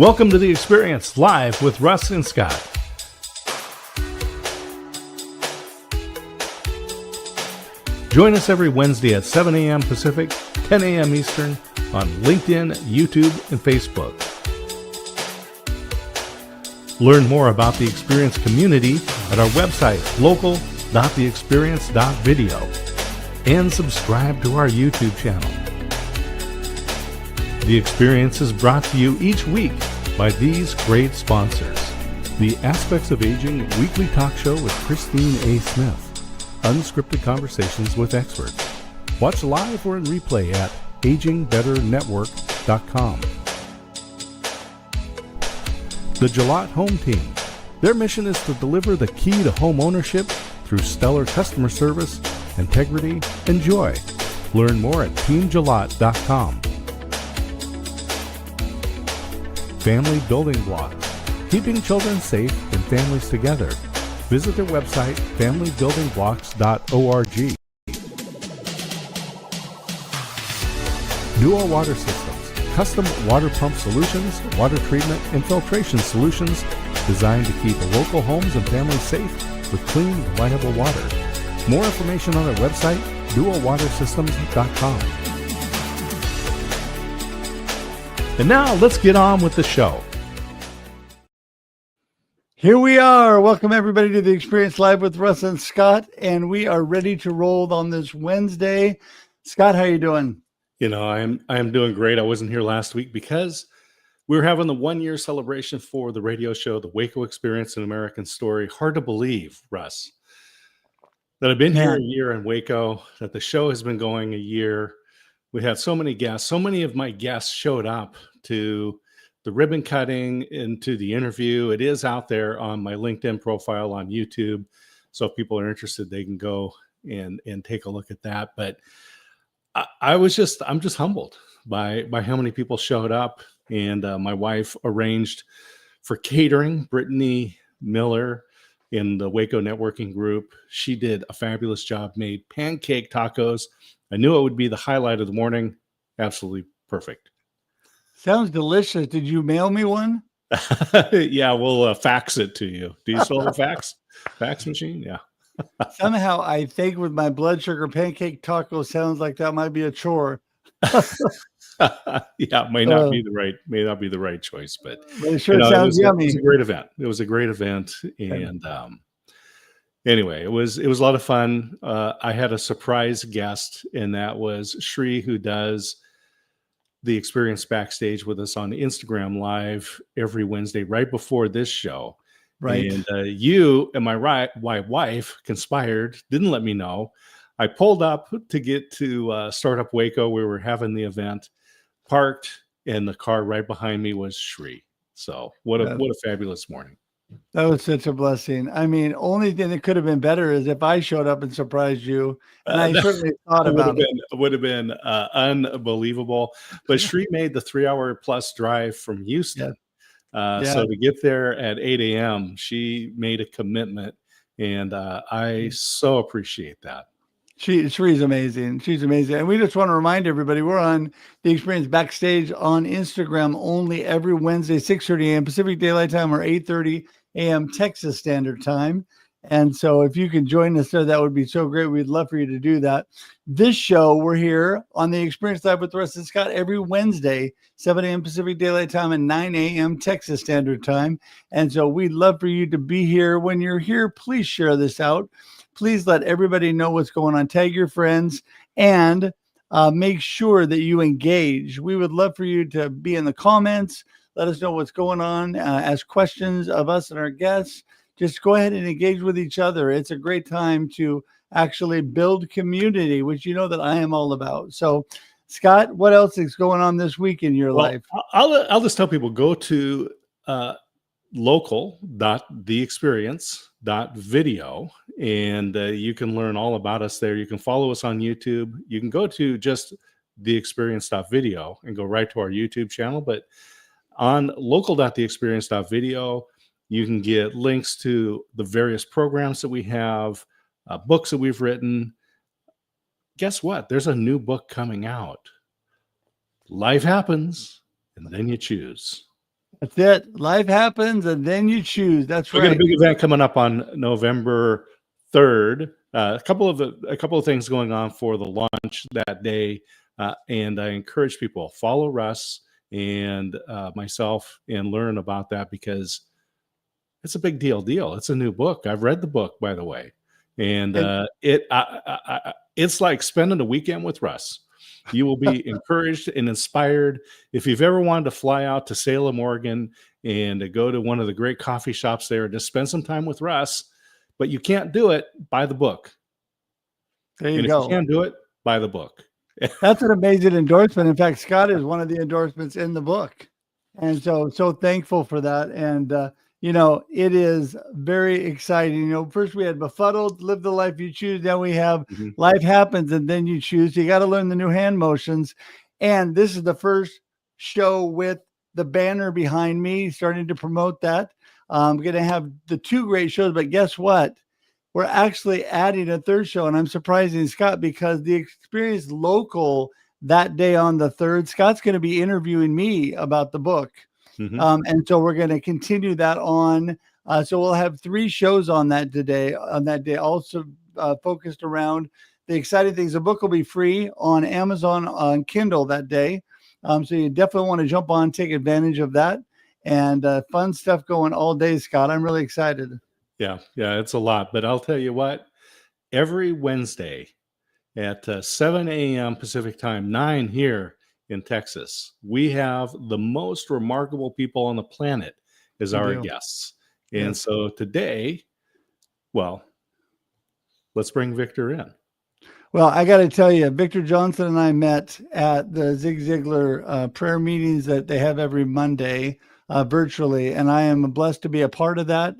Welcome to The Experience, live with Russ and Scott. Join us every Wednesday at 7 a.m. Pacific, 10 a.m. Eastern on LinkedIn, YouTube, and Facebook. Learn more about the Experience community at our website, local.theexperience.video, and subscribe to our YouTube channel. The Experience is brought to you each week by these great sponsors. The Aspects of Aging weekly talk show with Christine A. Smith. Unscripted conversations with experts. Watch live or in replay at agingbetternetwork.com. The Gillette Home Team. Their mission is to deliver the key to home ownership through stellar customer service, integrity, and joy. Learn more at teamgillette.com. Family Building Blocks, keeping children safe and families together. Visit their website, familybuildingblocks.org. Duo Water Systems, custom water pump solutions, water treatment, and filtration solutions designed to keep local homes and families safe with clean, reliable water. More information on their website, duowatersystems.com. And now let's get on with the show. Here we are. Welcome everybody to The Experience Live with Russ and Scott, and we are ready to roll on this Wednesday. Scott, how are you doing? You know, I am doing great. I wasn't here last week because we were having the 1-year celebration for the radio show, The Waco Experience, an American Story. Hard to believe, Russ, that I've been here a year in Waco, that the show has been going a year. We had so many guests. So many of my guests showed up to the ribbon cutting and to the interview. It is out there on my LinkedIn profile on YouTube. So if people are interested, they can go and take a look at that. But I'm just humbled by how many people showed up. And my wife arranged for catering. Brittany Miller in the Waco networking group, she did a fabulous job, made pancake tacos. I knew it would be the highlight of the morning. Absolutely perfect. Sounds delicious. Did you mail me one? Yeah, we'll fax it to you. Do you still have a fax machine? Yeah. Somehow I think with my blood sugar pancake taco sounds like that might be a chore. Yeah, it may not be the right choice, but it sure sounds yummy. It was a great event. It was a great event, and anyway, it was a lot of fun. I had a surprise guest, and that was Shri, who does the Experience Backstage with us on Instagram Live every Wednesday, right before this show. Right. And you and my wife conspired, didn't let me know. I pulled up to get to Startup Waco. We were having the event, parked, and the car right behind me was Shri. So what a fabulous morning. That was such a blessing. I mean, only thing that could have been better is if I showed up and surprised you. And I certainly thought about it. It would have been unbelievable. But Shri made the 3-hour plus drive from Houston. So to get there at 8 a.m., she made a commitment. And I so appreciate that. She's amazing. She's amazing. And we just want to remind everybody, we're on The Experience Backstage on Instagram only every Wednesday, 6:30 a.m. Pacific Daylight Time or 8:30 a.m. Texas Standard Time. And so if you can join us there, that would be so great. We'd love for you to do that. This show, we're here on The Experience Live with Russ and Scott every Wednesday, 7 a.m. Pacific Daylight Time and 9 a.m. Texas Standard Time. And so we'd love for you to be here. When you're here, please share this out. Please let everybody know what's going on. Tag your friends and make sure that you engage. We would love for you to be in the comments. Let us know what's going on. Ask questions of us and our guests. Just go ahead and engage with each other. It's a great time to actually build community, which you know that I am all about. So, Scott, what else is going on this week in your life? I'll just tell people, go to local.theexperience.video, and you can learn all about us there. You can follow us on YouTube. You can go to just theexperience.video and go right to our YouTube channel. But on local.theexperience.video, you can get links to the various programs that we have, books that we've written. Guess what? There's a new book coming out. Life happens, and then you choose. That's it. Life happens, and then you choose. That's We got a right. big event coming up on November 3rd. A couple of things going on for the launch that day, and I encourage people follow Russ and myself and learn about that because it's a big deal. It's a new book. I've read the book, by the way, and And it's like spending a weekend with Russ. You will be encouraged and inspired. If you've ever wanted to fly out to Salem, Oregon, and to go to one of the great coffee shops there and just spend some time with Russ, but you can't do it, buy the book. there you And if you go. can't do it, buy the book. That's an amazing endorsement. In fact, Scott is one of the endorsements in the book. And so thankful for that. And, it is very exciting. First we had Befuddled, Live the Life You Choose. Then we have Mhm. Life Happens, and Then You Choose. You got to learn the new hand motions. And this is the first show with the banner behind me, starting to promote that. I'm going to have the two great shows, but guess what? We're actually adding a third show, and I'm surprising Scott because the Experience Local that day on the 3rd, Scott's going to be interviewing me about the book. Mhm. And so we're going to continue that on. So we'll have 3 shows on that day, also focused around the exciting things. The book will be free on Amazon on Kindle that day. So you definitely want to jump on, take advantage of that, and fun stuff going all day, Scott. I'm really excited. Yeah, it's a lot. But I'll tell you what, every Wednesday at 7 a.m. Pacific time, 9 here in Texas, we have the most remarkable people on the planet as We our do. guests. And Yes. so today, well, let's bring Victor in. Well, I got to tell you, Victor Johnson and I met at the Zig Ziglar prayer meetings that they have every Monday virtually, and I am blessed to be a part of that.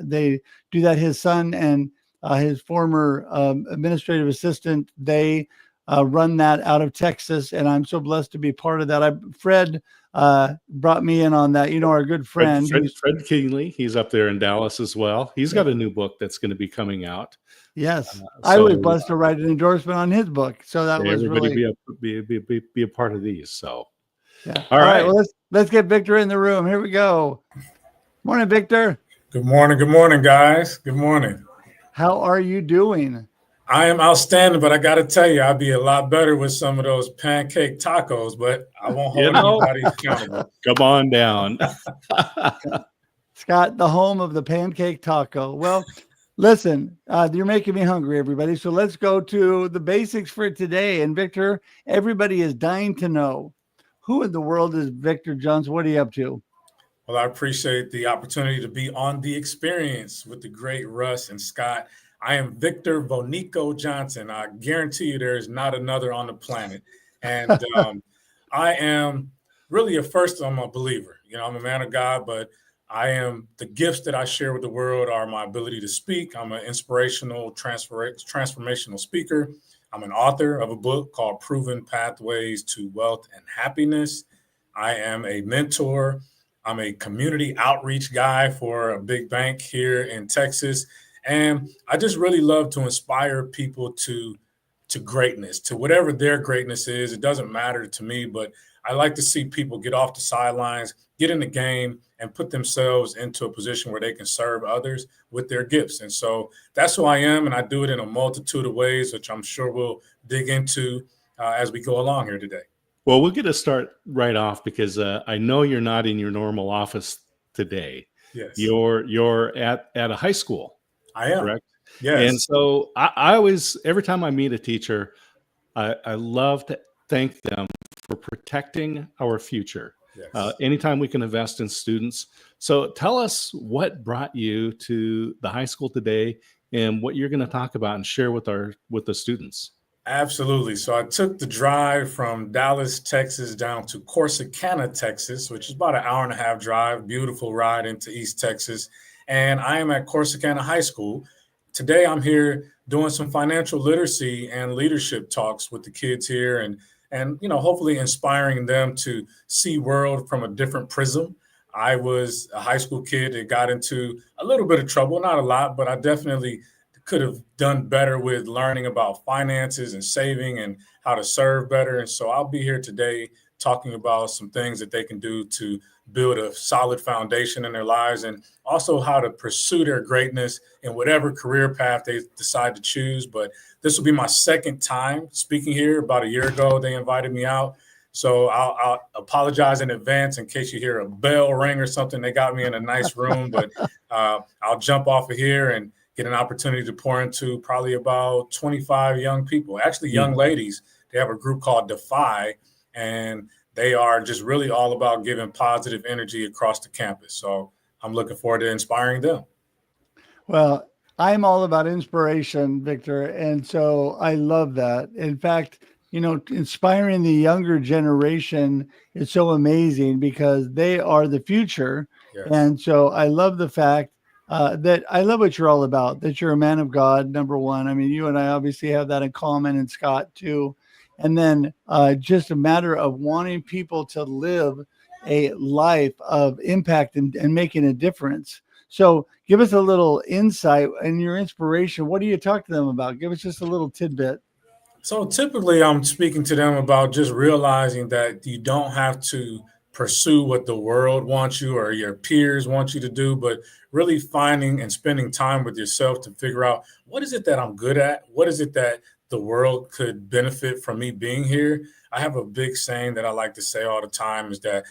They do that. His son and his former administrative assistant, they run that out of Texas, and I'm so blessed to be part of that. Fred brought me in on that. Our good friend. Fred Kingley, he's up there in Dallas as well. He's got a new book that's going to be coming out. Yes, I So was blessed to write an endorsement on his book, so that was everybody really be a part of these. So yeah. all right. Well, let's get Victor in the room. Here we go. Morning, Victor. Good morning, guys. Good morning. How are you doing? I am outstanding, but I got to tell you, I'd be a lot better with some of those pancake tacos, but I won't hold anybody accountable. Come on down. Scott, the home of the pancake taco. Well, listen, you're making me hungry, everybody. So let's go to the basics for today. And Victor, everybody is dying to know, who in the world is Victor Johnson? What are you up to? Well, I appreciate the opportunity to be on The Experience with the great Russ and Scott. I am Victor Vonico Johnson. I guarantee you there is not another on the planet. And I am really I'm a believer. I'm a man of God, but the gifts that I share with the world are my ability to speak. I'm an inspirational, transformational speaker. I'm an author of a book called Proven Pathways to Wealth and Happiness. I am a mentor. I'm a community outreach guy for a big bank here in Texas. And I just really love to inspire people to greatness, to whatever their greatness is. It doesn't matter to me, but I like to see people get off the sidelines, get in the game, and put themselves into a position where they can serve others with their gifts. And so that's who I am, and I do it in a multitude of ways, which I'm sure we'll dig into as we go along here today. Well, we're going to start right off because I know you're not in your normal office today. Yes. You're at a high school. I am. Correct? Yes. And so I always, every time I meet a teacher, I love to thank them for protecting our future. Yes. Anytime we can invest in students. So tell us what brought you to the high school today and what you're going to talk about and share with the students. Absolutely. So I took the drive from Dallas, Texas, down to Corsicana, Texas, which is about an hour and a half drive, beautiful ride into East Texas. And I am at Corsicana High School. Today, I'm here doing some financial literacy and leadership talks with the kids here and hopefully inspiring them to see world from a different prism. I was a high school kid that got into a little bit of trouble, not a lot, but I definitely could have done better with learning about finances and saving and how to serve better. And so I'll be here today talking about some things that they can do to build a solid foundation in their lives, and also how to pursue their greatness in whatever career path they decide to choose. But this will be my second time speaking here. About a year ago, they invited me out. So I'll apologize in advance in case you hear a bell ring or something. They got me in a nice room, but I'll jump off of here and get an opportunity to pour into probably about 25 young people, actually young ladies. They have a group called Defy, and they are just really all about giving positive energy across the campus. So I'm looking forward to inspiring them. Well, I'm all about inspiration, Victor. And so I love that. In fact, inspiring the younger generation is so amazing because they are the future. Yes. And so I love the fact that I love what you're all about, that you're a man of God, number one. I mean, you and I obviously have that in common, and Scott too. And then just a matter of wanting people to live a life of impact and making a difference. So give us a little insight and your inspiration. What do you talk to them about? Give us just a little tidbit. So typically I'm speaking to them about just realizing that you don't have to pursue what the world wants you or your peers want you to do, but really finding and spending time with yourself to figure out, what is it that I'm good at? What is it that the world could benefit from me being here? I have a big saying that I like to say all the time is that,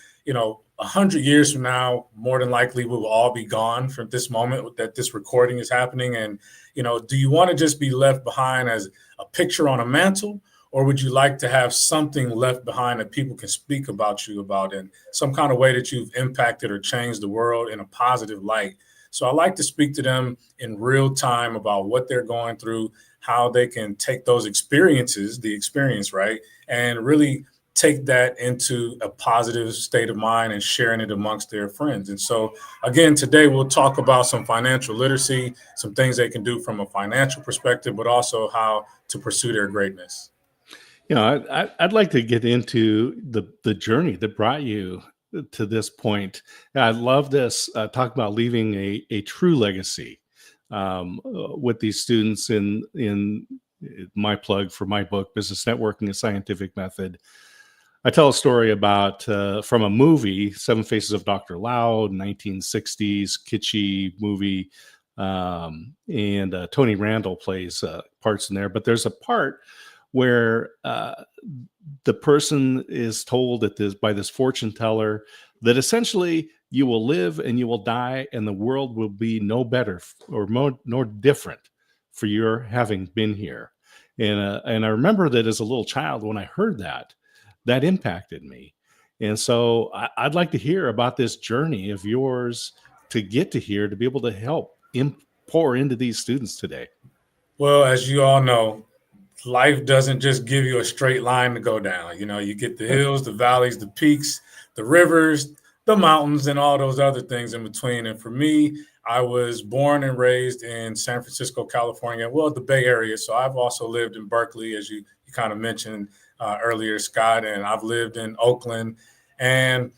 100 years from now, more than likely we will all be gone from this moment that this recording is happening. And, do you want to just be left behind as a picture on a mantle, or would you like to have something left behind that people can speak about you about in some kind of way that you've impacted or changed the world in a positive light? So I like to speak to them in real time about what they're going through, how they can take those experiences, the experience, right, and really take that into a positive state of mind and sharing it amongst their friends. And so, again, today we'll talk about some financial literacy, some things they can do from a financial perspective, but also how to pursue their greatness. I'd like to get into the journey that brought you to this point. I love this talk about leaving a true legacy with these students in my plug for my book, Business Networking: A Scientific Method. I tell a story about from a movie, Seven Faces of Dr. Loud, 1960s kitschy movie, and Tony Randall plays parts in there. But there's a part where the person is told by this fortune teller that essentially you will live and you will die, and the world will be no better or nor different for your having been here. And I remember that as a little child, when I heard that impacted me. And so I'd like to hear about this journey of yours to get to here, to be able to help pour into these students today. Well, as you all know, life doesn't just give you a straight line to go down. You get the hills, the valleys, the peaks, the rivers, the mountains, and all those other things in between. And for me, I was born and raised in San Francisco, California, well, the Bay Area. So I've also lived in Berkeley, as you kind of mentioned earlier, Scott, and I've lived in Oakland. And,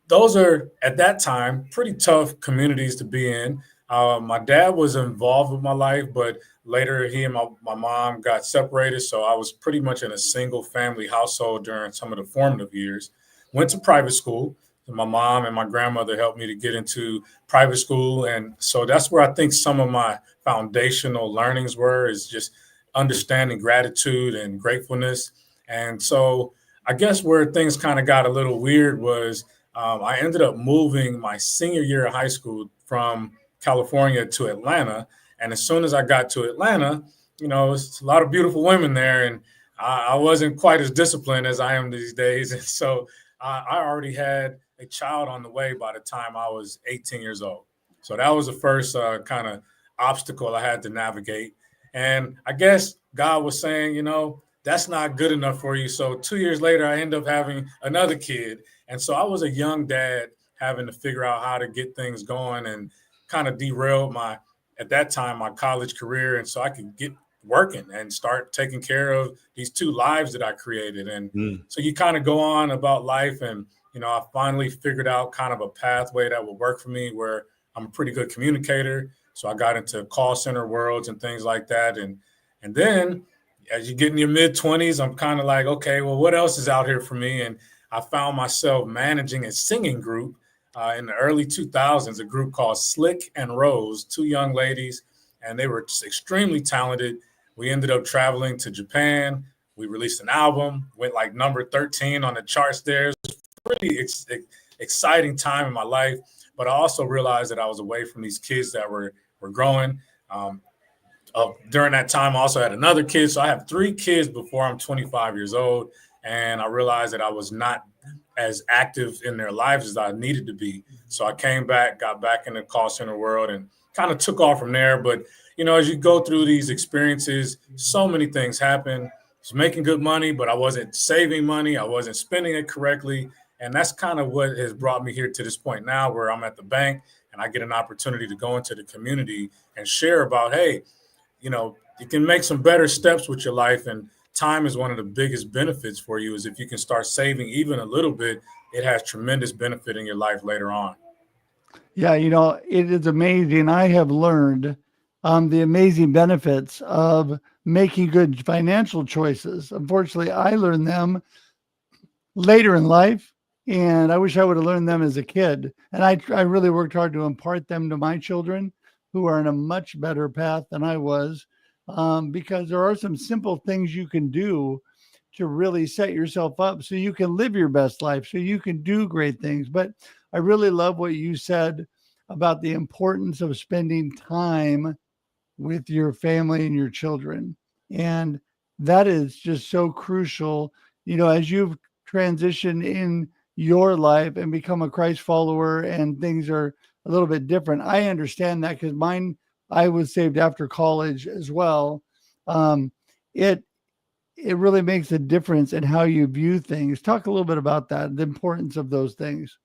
those are, at that time, pretty tough communities to be in. My dad was involved with my life, but later he and my mom got separated. So I was pretty much in a single family household during some of the formative years. Went to private school. My mom and my grandmother helped me to get into private school. And so that's where I think some of my foundational learnings were, is just understanding gratitude and gratefulness. And so I guess where things kind of got a little weird was I ended up moving my senior year of high school from California to Atlanta. And as soon as I got to Atlanta, it's a lot of beautiful women there. And I wasn't quite as disciplined as I am these days. And so I already had a child on the way by the time I was 18 years old. So that was the first kind of obstacle I had to navigate. And I guess God was saying, that's not good enough for you. So 2 years later, I ended up having another kid. And so I was a young dad having to figure out how to get things going, and kind of derailed at that time, my college career. And so I could get working and start taking care of these two lives that I created. And so you kind of go on about life. And, I finally figured out kind of a pathway that would work for me, where I'm a pretty good communicator. So I got into call center worlds and things like that. And then as you get in your mid-20s, I'm kind of like, okay, well, what else is out here for me? And I found myself managing a singing group in the early 2000s, a group called Slick and Rose, two young ladies, and they were just extremely talented. We ended up traveling to Japan. We released an album, went like number 13 on the charts there. It was a really exciting time in my life, but I also realized that I was away from these kids that were growing. During that time, I also had another kid. So I have 3 kids before I'm 25 years old. And I realized that I was not as active in their lives as I needed to be. So I came back, got back in the call center world and kind of took off from there. But, you know, as you go through these experiences, so many things happen. I was making good money, but I wasn't saving money. I wasn't spending it correctly. And that's kind of what has brought me here to this point now where I'm at the bank and I get an opportunity to go into the community and share about, hey, you know, you can make some better steps with your life. And time is one of the biggest benefits for you is if you can start saving even a little bit, it has tremendous benefit in your life later on. Yeah, you know, it is amazing. I have learned the amazing benefits of making good financial choices. Unfortunately, I learned them later in life, and I wish I would have learned them as a kid. And I really worked hard to impart them to my children who are in a much better path than I was, because there are some simple things you can do to really set yourself up so you can live your best life, so you can do great things. But I really love what you said about the importance of spending time with your family and your children. And that is just so crucial, you know, as you've transitioned in your life and become a Christ follower and things are a little bit different. I understand that because I was saved after college as well. It really makes a difference in how you view things. Talk a little bit about that, the importance of those things.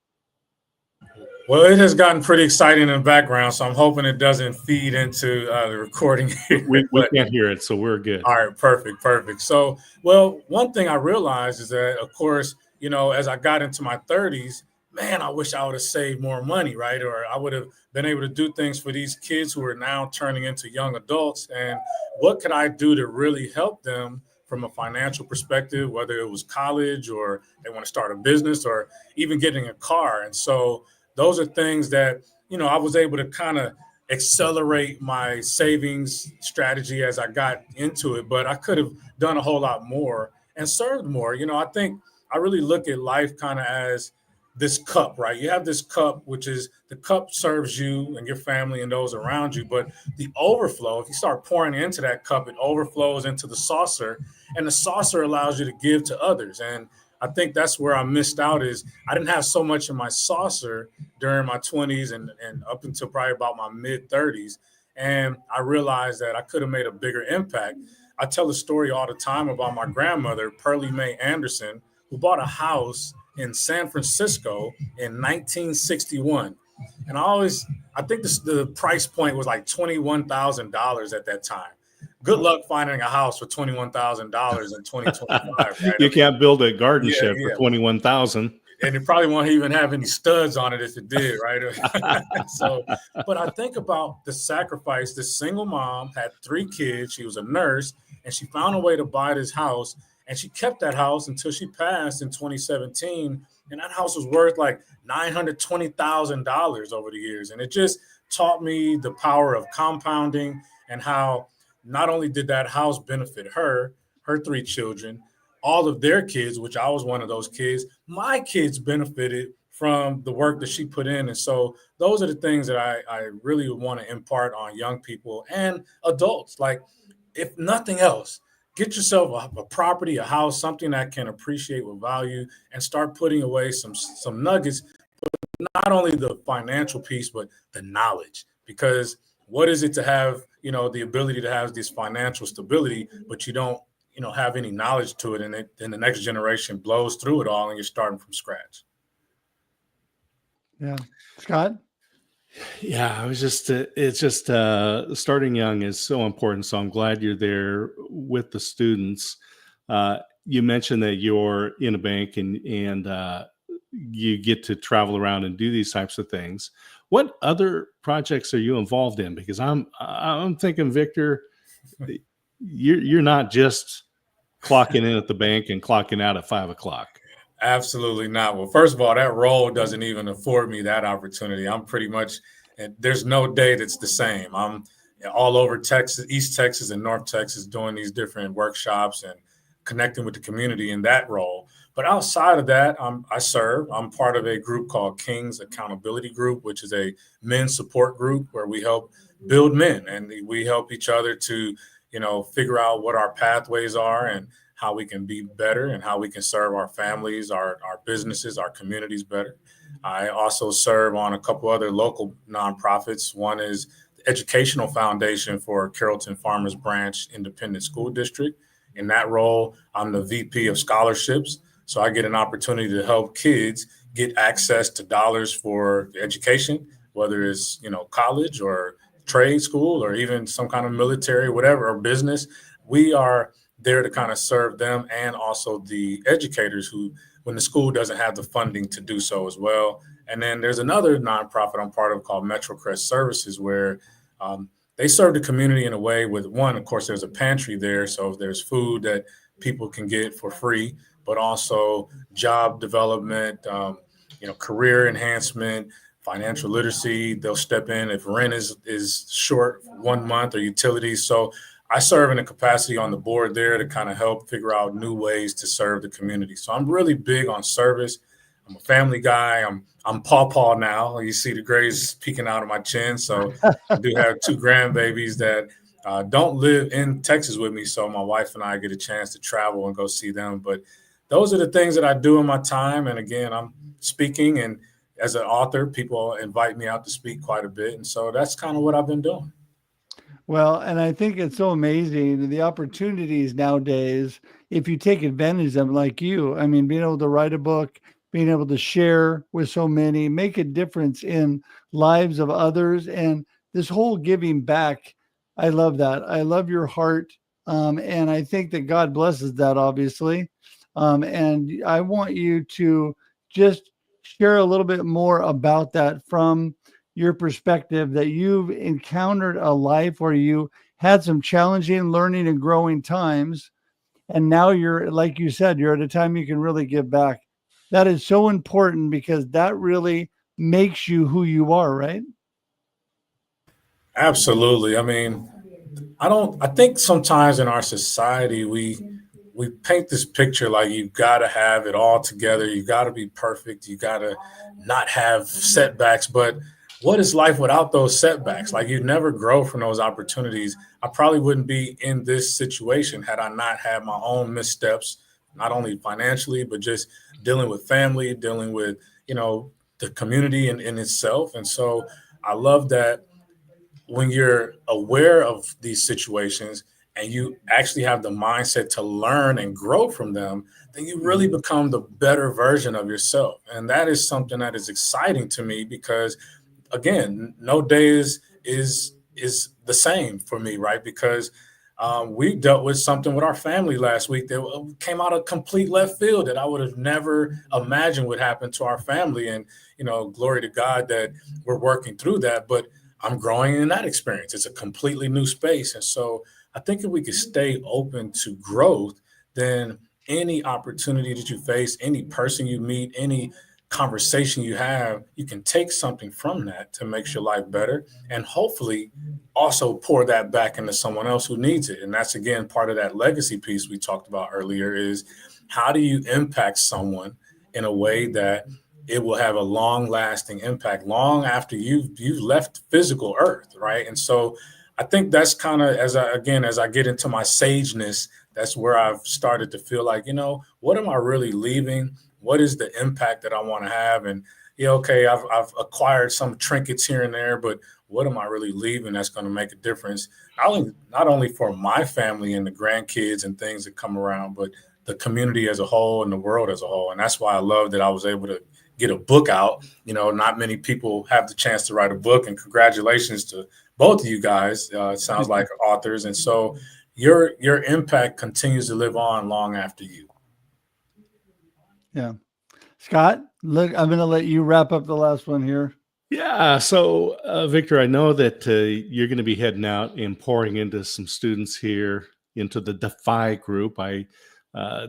Well, it has gotten pretty exciting in the background, so I'm hoping it doesn't feed into the recording here. We can't hear it, so we're good. All right, perfect. So, well, one thing I realized is that, of course, you know, as I got into my 30s, man, I wish I would have saved more money, right? Or I would have been able to do things for these kids who are now turning into young adults. And what could I do to really help them from a financial perspective, whether it was college or they want to start a business or even getting a car? And so those are things that, you know, I was able to kind of accelerate my savings strategy as I got into it, but I could have done a whole lot more and served more. You know, I think I really look at life kind of as this cup, right? You have this cup, which is the cup serves you and your family and those around you, but the overflow, if you start pouring into that cup, it overflows into the saucer, and the saucer allows you to give to others. And I think that's where I missed out is I didn't have so much in my saucer during my 20s and up until probably about my mid 30s. And I realized that I could have made a bigger impact. I tell a story all the time about my grandmother, Pearlie Mae Anderson, who bought a house in San Francisco in 1961. And I think the price point was like $21,000 at that time. Good luck finding a house for $21,000 in 2025. Right? You can't build a garden shed for yeah. 21,000. And it probably won't even have any studs on it if it did, right? So, but I think about the sacrifice. This single mom had 3 kids. She was a nurse, and she found a way to buy this house, and she kept that house until she passed in 2017. And that house was worth like $920,000 over the years. And it just taught me the power of compounding and how not only did that house benefit her 3 children, all of their kids, which I was one of those kids, my kids benefited from the work that she put in. And so those are the things that I really want to impart on young people and adults. Like, if nothing else, get yourself a property, a house, something that can appreciate with value, and start putting away some nuggets, but not only the financial piece, but the knowledge. Because what is it to have, you know, the ability to have this financial stability, but you don't, you know, have any knowledge to it, and then the next generation blows through it all and you're starting from scratch. Yeah. Scott? Yeah, it's just starting young is so important. So I'm glad you're there with the students. You mentioned that you're in a bank and you get to travel around and do these types of things. What other projects are you involved in? Because I'm thinking, Victor, you're not just clocking in at the bank and clocking out at 5 o'clock. Absolutely not. Well, first of all, that role doesn't even afford me that opportunity. I'm pretty much, there's no day that's the same. I'm all over Texas, East Texas and North Texas, doing these different workshops and connecting with the community in that role. But outside of that, I'm part of a group called King's Accountability Group, which is a men's support group where we help build men, and we help each other to, figure out what our pathways are and how we can be better and how we can serve our families, our businesses, our communities better. I also serve on a couple other local nonprofits. One is the Educational Foundation for Carrollton Farmers Branch Independent School District. In that role, I'm the VP of scholarships. So I get an opportunity to help kids get access to dollars for education, whether it's, college or trade school or even some kind of military, whatever, or business. We are there to kind of serve them and also the educators who, when the school doesn't have the funding to do so as well. And then there's another nonprofit I'm part of called MetroCrest Services, where they serve the community in a way with, one, of course, there's a pantry there. So there's food that people can get for free, but also job development, career enhancement, financial literacy. They'll step in if rent is short 1 month or utilities. So I serve in a capacity on the board there to kind of help figure out new ways to serve the community. So I'm really big on service. I'm a family guy. I'm Paw now. You see the grays peeking out of my chin. So I do have 2 grandbabies that don't live in Texas with me. So my wife and I get a chance to travel and go see them. But those are the things that I do in my time. And again, I'm speaking, and as an author, people invite me out to speak quite a bit. And so that's kind of what I've been doing. Well, and I think it's so amazing, the opportunities nowadays, if you take advantage of them like you. I mean, being able to write a book, being able to share with so many, make a difference in lives of others, and this whole giving back. I love that. I love your heart. And I think that God blesses that, obviously. And I want you to just share a little bit more about that from your perspective, that you've encountered a life where you had some challenging learning and growing times. And now you're, like you said, you're at a time you can really give back. That is so important because that really makes you who you are, right? Absolutely. I mean, I think sometimes in our society, we paint this picture like you've got to have it all together. You got to be perfect. You got to not have setbacks. But what is life without those setbacks? Like, you never grow from those opportunities. I probably wouldn't be in this situation had I not had my own missteps, not only financially, but just dealing with family, dealing with, the community in itself. And so I love that when you're aware of these situations and you actually have the mindset to learn and grow from them, then you really become the better version of yourself. And that is something that is exciting to me because, again, no day is the same for me, right? Because we dealt with something with our family last week that came out of complete left field that I would have never imagined would happen to our family. And, glory to God that we're working through that. But I'm growing in that experience. It's a completely new space. And so I think if we could stay open to growth, then any opportunity that you face, any person you meet, any conversation you have, you can take something from that to make your life better and hopefully also pour that back into someone else who needs it. And that's, again, part of that legacy piece we talked about earlier is how do you impact someone in a way that it will have a long lasting impact long after you've left physical earth. Right. And so I think that's kind of, as I get into my sageness, that's where I've started to feel like, what am I really leaving? What is the impact that I want to have? And okay, I've acquired some trinkets here and there, but what am I really leaving that's going to make a difference? Not only for my family and the grandkids and things that come around, but the community as a whole and the world as a whole. And that's why I love that I was able to get a book out. Not many people have the chance to write a book, and congratulations to both of you guys. It sounds like authors. And so your impact continues to live on long after you. Yeah. Scott, look, I'm going to let you wrap up the last one here. Yeah. So, Victor, I know that you're going to be heading out and pouring into some students here into the Defy group. I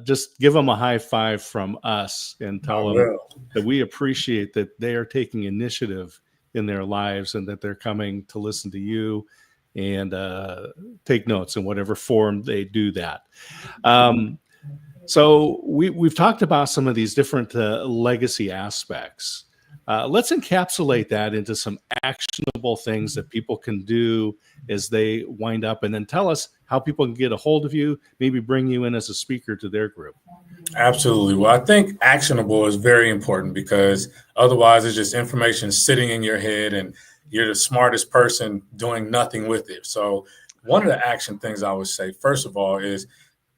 just give them a high five from us and I tell them will. that we appreciate that they are taking initiative in their lives and that they're coming to listen to you and take notes in whatever form they do that. Um, so we've talked about some of these different legacy aspects. Let's encapsulate that into some actionable things that people can do as they wind up, and then tell us how people can get a hold of you, maybe bring you in as a speaker to their group. Absolutely. Well, I think actionable is very important because otherwise it's just information sitting in your head and you're the smartest person doing nothing with it. So one of the action things I would say, first of all, is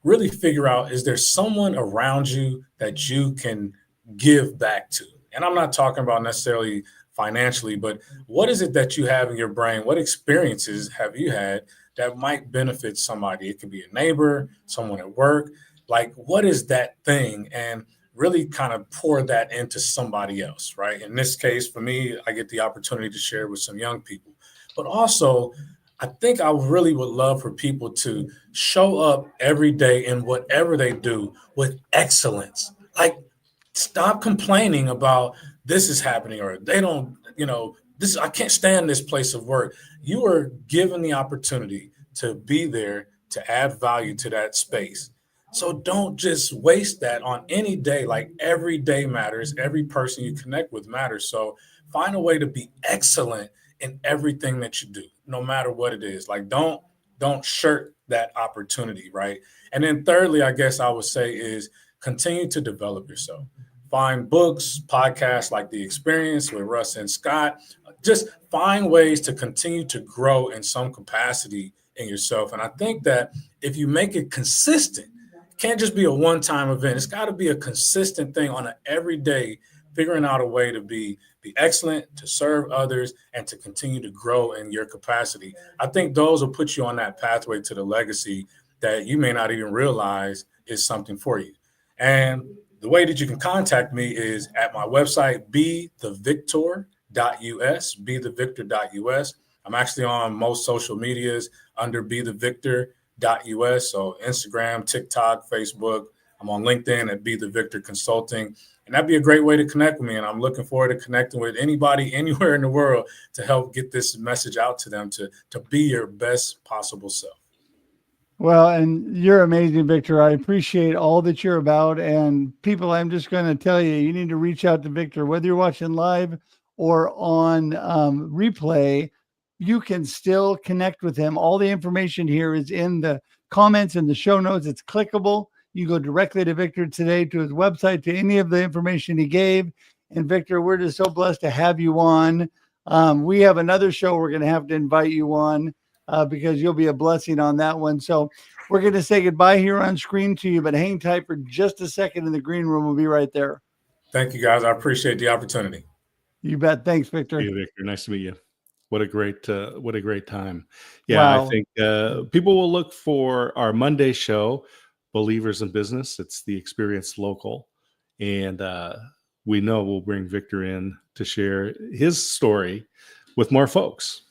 really figure out, is there someone around you that you can give back to? And I'm not talking about necessarily financially, but what is it that you have in your brain? What experiences have you had that might benefit somebody? It could be a neighbor, someone at work. Like, what is that thing? And really kind of pour that into somebody else, right? In this case, for me, I get the opportunity to share with some young people. But also, I think I really would love for people to show up every day in whatever they do with excellence. Like, stop complaining about this is happening or they don't, this, I can't stand this place of work. You are given the opportunity to be there to add value to that space. So don't just waste that on any day. Like, every day matters. Every person you connect with matters. So find a way to be excellent in everything that you do, no matter what it is. Like, don't shirk that opportunity, right? And then thirdly, I guess I would say is continue to develop yourself. Find books, podcasts like The Experience with Russ and Scott. Just find ways to continue to grow in some capacity in yourself. And I think that if you make it consistent, it can't just be a one-time event. It's got to be a consistent thing on an everyday, figuring out a way to be excellent, to serve others, and to continue to grow in your capacity. I think those will put you on that pathway to the legacy that you may not even realize is something for you. And the way that you can contact me is at my website, bethevictor.us, bethevictor.us. I'm actually on most social medias under bethevictor.us. So Instagram, TikTok, Facebook. I'm on LinkedIn at Be The Victor Consulting. And that'd be a great way to connect with me. And I'm looking forward to connecting with anybody anywhere in the world to help get this message out to them to be your best possible self. Well, and you're amazing, Victor. I appreciate all that you're about. And people, I'm just going to tell you, you need to reach out to Victor, whether you're watching live or on replay. You can still connect with him. All the information here is in the comments and the show notes. It's clickable. You go directly to Victor today, to his website, to any of the information he gave. And Victor, we're just so blessed to have you on. We have another show we're going to have to invite you on because you'll be a blessing on that one. So we're going to say goodbye here on screen to you, but hang tight for just a second in the green room. We'll be right there. Thank you, guys. I appreciate the opportunity. You bet. Thanks, Victor. Hey, Victor. Nice to meet you. What a great time. Yeah, Wow. I think people will look for our Monday show, Believers in Business. It's the Experience Local. And we know we'll bring Victor in to share his story with more folks.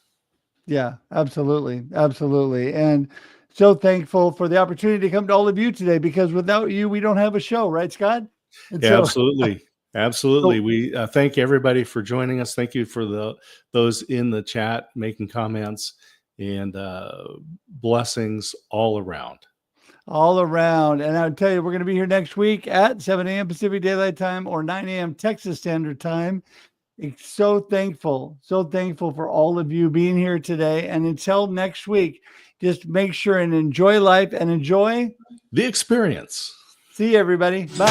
Yeah, absolutely. Absolutely. And so thankful for the opportunity to come to all of you today, because without you, we don't have a show, right, Scott? And Yeah, so, absolutely. Absolutely. We thank everybody for joining us. Thank you for those in the chat making comments, and blessings all around. all around. And I'll tell you, we're going to be here next week at 7 a.m. Pacific Daylight Time or 9 a.m. Texas Standard Time. It's so thankful for all of you being here today. And until next week, just make sure and enjoy life and enjoy the experience. See you, everybody. Bye.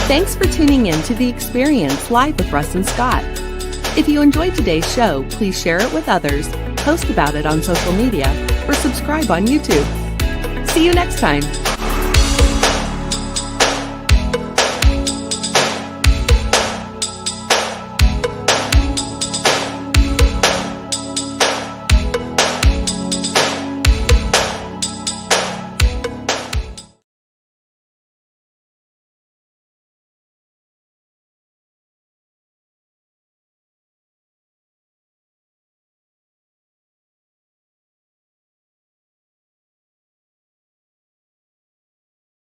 Thanks for tuning in to The Experience live with Russ and Scott. If you enjoyed today's show, please share it with others, post about it on social media, or subscribe on YouTube. See you next time.